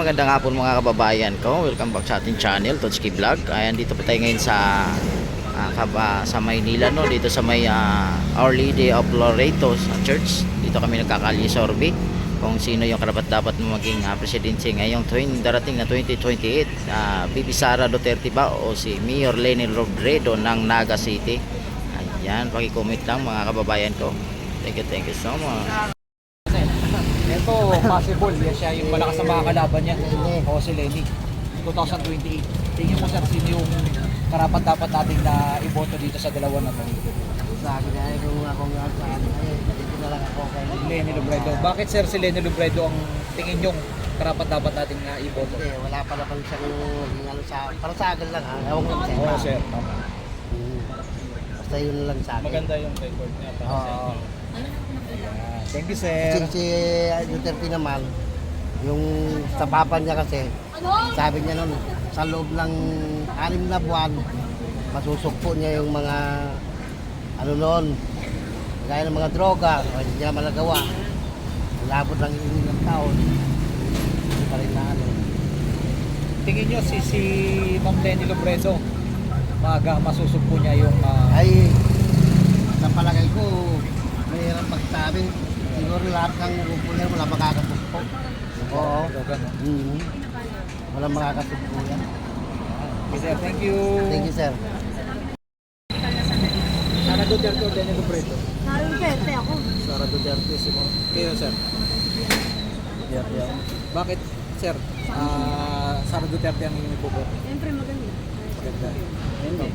Magandang hapon mga kababayan ko. Welcome back sa ating channel, Totski Vlog. Ayan, dito pa tayo ngayon sa Maynila, no? Dito sa may Our Lady of Loreto Church. Dito kami nagkakalisorbe kung sino yung karapat-dapat na maging presidente ngayong darating na 2028. Bibi Sara Duterte ba o si Mayor Leni Robredo ng Naga City? Ayan, paki-comment lang mga kababayan ko. Thank you so much. Ito, possible. Yes, siya yung malakas sa mga kalaban niya. O si Leni. 2028. Tingin mo sir, sino yung karapat dapat natin na iboto dito sa dalawa na to? Sa akin ay kung ako nga sa akin ay dito na lang ako kay Leni Robredo. Bakit sir si Leni Robredo ang tingin yung karapat dapat natin na iboto? Kasi wala pa naman siyang ano sa para sa akin lang ha. Ewan ko sa iba. Oo sir. Basta yun lang sa akin. Maganda yung record niya para sa inyo. Thank you sir. Si Duterte naman, yung sa papa niya kasi, sabi niya nun, sa loob ng 6 na buwan, masusukpo niya yung mga ano noon, gaya ng mga droga, hindi niya malagawa. Labot lang yung ng taon, hindi pa rin na ano. Tingin nyo si Ma'am Leni Robredo, masusugpo niya yung Ay, sa palagay ko, mahirap magsabi. Siguro lahat ng upunan wala makakasugpo. Oo. droga, no? Wala makakasugpo yan. Okay sir, thank you. Thank you, sir. Sara Duterte o Leni Robredo? Sara Duterte ako. Sara Duterte, si Ma'am. Kayo sir? Duterte. Bakit sir? Sara Duterte ang inyong iboboto? Siyempre maganda. Maganda. Hindi.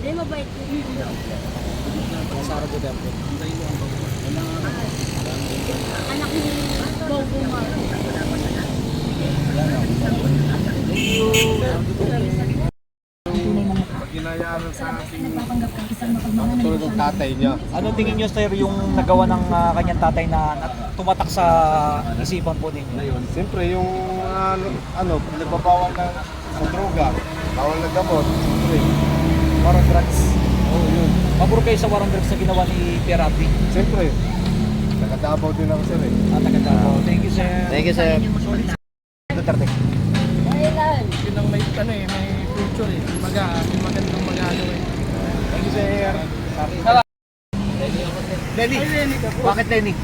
Hindi mabait. Sara Duterte. Anak ni Bobo Marcos. Ginayaan sa ating tulad ng tatay niya. Ano tingin nyo sir yung nagawa ng kanyang tatay na tumatak sa isipan po ninyo? Ngayon, siyempre yung nagbabawal na sa droga, bawal na gamot, siyempre, War on drugs. oh yun. Pabor kayo sa war on drugs na ginawa ni Pierre Abdi. Siyempre, nakadabaw din ako sir eh. Thank you sir. Thank you sir. Duterte. Yun ang may future eh. May magandang mag-ano eh. Thank you sir. Lenny. Bakit Lenny?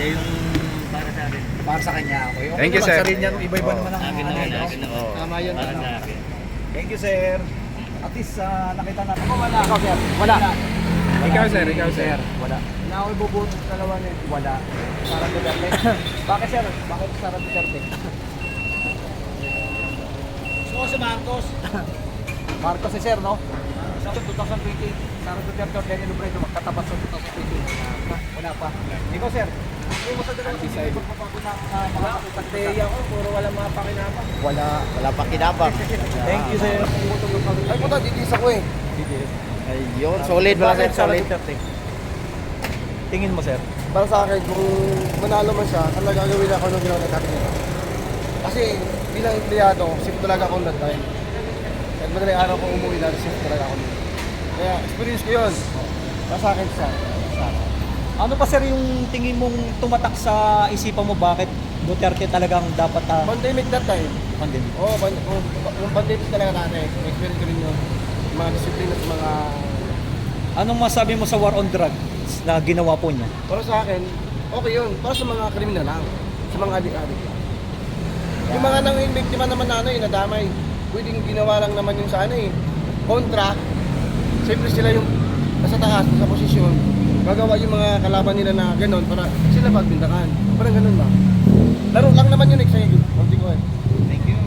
Yung para sa akin. Para sa kanya. Okay. Thank you, naman, sir. Sa rin yan, iba-iba naman ang Tama yun. Thank you sir. At least nakita natin. Wala. Ikaw sir. Wala. Ikaw sir. Wala. Na ako ibubuto sa dalawa niya. Wala. Sara Duterte. Bakit sir? Bakit Sara Duterte? So si Marcos. Marcos si sir, no? Sa 2020, Sara Duterte o Leni Robredo magkatapat sa 2020. Wala pa. Ikaw sir, hindi mo sa dalawang sisi magpapago ng mga Pagdeya ko, puro wala mga pakinabang. Wala pa kinabang. Thank you sir. Ay puta, didis ako eh. Ayun, solid ba sir? Solid. Tingin mo sir? Para sa akin, kung manalo man siya, talaga gagawin ako ng ginawa ng dati nila. Kasi bilang empleyado, shift talaga ako that time. Kahit madaling araw ko umuwi lang, shift talaga ako. Kaya experience ko yun. Para sa akin siya. Ano pa sir yung tingin mong tumatak sa isipan mo bakit Duterte talagang dapat Pandemic that time. pandemic? Oo, yung pandemic talaga natin. Experience ko rin yun. Yung mga disiplina sa mga... Anong masabi mo sa war on drugs na ginawa po niya? Para sa akin, okay yun. Para sa mga kriminal lang. Sa mga adik-adik lang. Yung mga nang biktima naman na nadamay. Pwedeng ginawa lang naman yung sa kontra. Siyempre sila yung nasa taas, nasa posisyon. Gagawa yung mga kalaban nila na gano'n para sila pagbintangan. Parang gano'n ba? Laro lang naman yun, excited. Hindi ko eh. Thank you.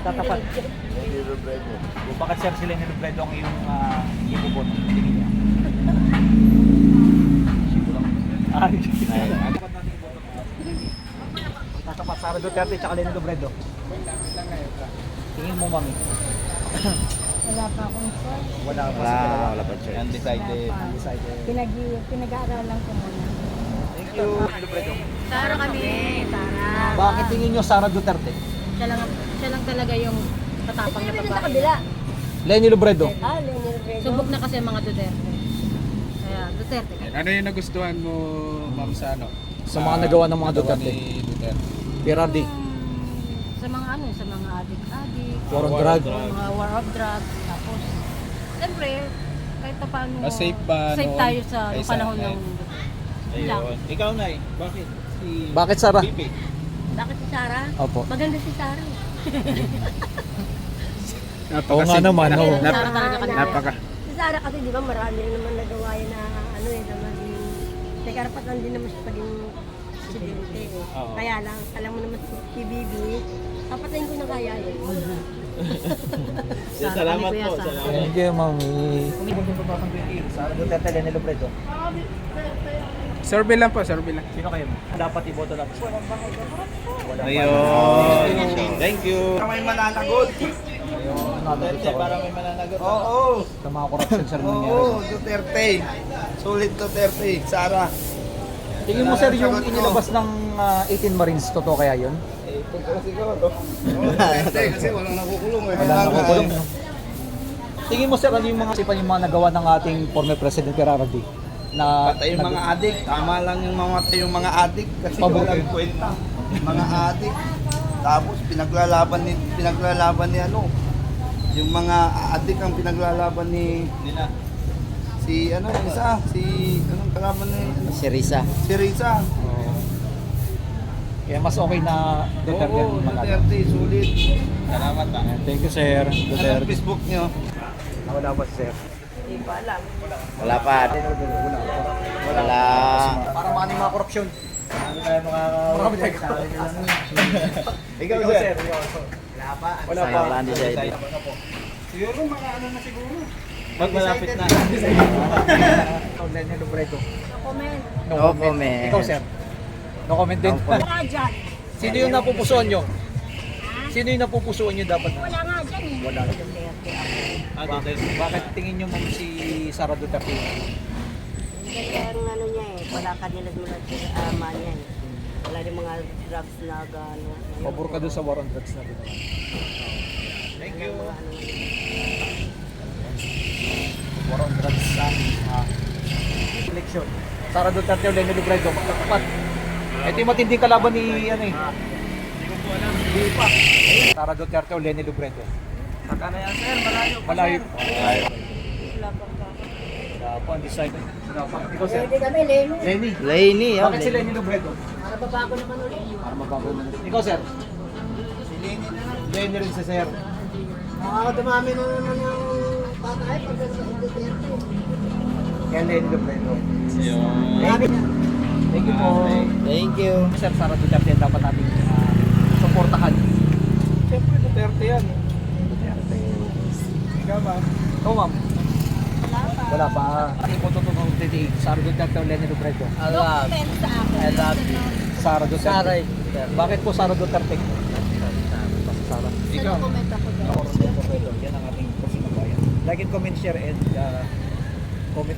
Tatapat. Bakit sir si Leni Robredo ang iyong ibuboto? Tingin niya. Tatapat Sara Duterte at Leni Robredo. Tingin mo mami? Wala pa akong choice. Wala pa sa dalawa. Wala pa choice. Undecided. Pinag-aaralan ko muna. Thank you. Leni Robredo. Sara kami. Sara. Bakit tingin nyo Sara Duterte? Siya lang talaga yung matapang na babae. Leni Robredo. Leni Robredo. Subok na kasi mga Duterte. Kaya Duterte. Ano yung nagustuhan mo, ma'am, sa ano? Sa mga nagawa ng mga nagawa Duterte. ni Duterte. Pirardi. Sa mga ano, sa mga adik-adik, War on drug. mga war of drugs, tapos, siyempre, kahit pa paano, Mas safe pa safe noon tayo sa kaysa panahon ng ngayon. Ayun. Ikaw, Nay, bakit? Si Bakit, Sarah? Pipi. Bakit si Sarah? Opo. Maganda si Sarah. Oo nga naman, oo. Si Sarah talaga kanina. Napaka. Si Sarah kasi di ba marami rin naman nagawa yun na ano eh, na maging, may karapatan din naman siya paging presidente eh. Oo. Kaya lang, alam mo naman si Bibi, papatayin ko na kaya yun. Salamat po. Thank you, mami. Sa Duterte, Leni Robredo. Survey lang po, survey lang. Sino kayo? Dapat iboto lang. Ayun. Thank you. May mananagot. Para may mananagot. Oo. sa mga corruption sir nangyari. Oo, Duterte. Sulit Duterte. Sara. Tingin mo sir yung inilabas ng 18 Marines, totoo kaya yun? Duterte kasi walang nakukulong eh. Wala na kukulong. No? Tingin mo sir, ano yung mga sipan yung mga nagawa ng ating former President Pirardi? Na Patay yung mga adik. Tama lang yung mamatay yung mga adik kasi Pabuti. walang kwenta. Mga adik. Tapos pinaglalaban ni ano. Yung mga adik ang pinaglalaban ni si ano yung isa, si anong kalaban ni Si Risa. si Risa. Kaya mas okay na Duterte Oo, ang manalo. Duterte, sulit. Salamat ah. Thank you sir, Anong Duterte. Facebook niyo? Wala ba sir? Wala pa. Wala. Para mga mga korupsyon. Ano tayo marami tayo. Ikaw sir. Wala pa. Wala undecided. Siguro mga ano na siguro. Pag malapit na. Lenny Robredo. Comment. No comment. Ikaw sir. No comment din. No comment. Wala dyan. Sino yung napupusuan nyo? Sino yung napupusuan nyo dapat? Wala nga dyan eh. Wala. Bakit tingin nyo ma'am si Sara Duterte? Kaya ang ano niya eh, wala kanila mula sa ama niya eh. Wala yung mga drugs na gano. Pabor ka doon sa war on drugs natin. Thank you. Mga ano, War on drugs sa election. Sara Duterte o Lenny Robredo, magkatapat. Ito yung matinding kalaban ni ano eh. Hindi pa. Sara Duterte o Lenny Robredo. Saka na yan sir, malayo. Malayo. wala pang kaka. Wala pa, undecided. Wala pa. Ikaw sir. Pwede kami, Leno. Lenny. Laney. Oh, Bakit si Lenny Robredo? Para babago naman ulit yun. Para mabago na. Ikaw sir. Lenny rin si sir. Dumami na naman yung patay pag sa Duterte. Kaya Lenny Robredo. Marami na. Thank you po. Thank you. Sir, Sara Duterte dapat natin suportahan. Siyempre Duterte yan. Duterte. Ikaw ma'am. Ikaw ma'am. Wala pa. Ano yung boto ng 28? Sara Duterte o Lenny Robredo? Comment sa akin. I love you. Sara Duterte. Bakit po Sara Duterte? Sara. Ikaw. Comment ako dyan. Ako, Robredo. Yan ang ating personal bayan. Like and comment, share, and comment.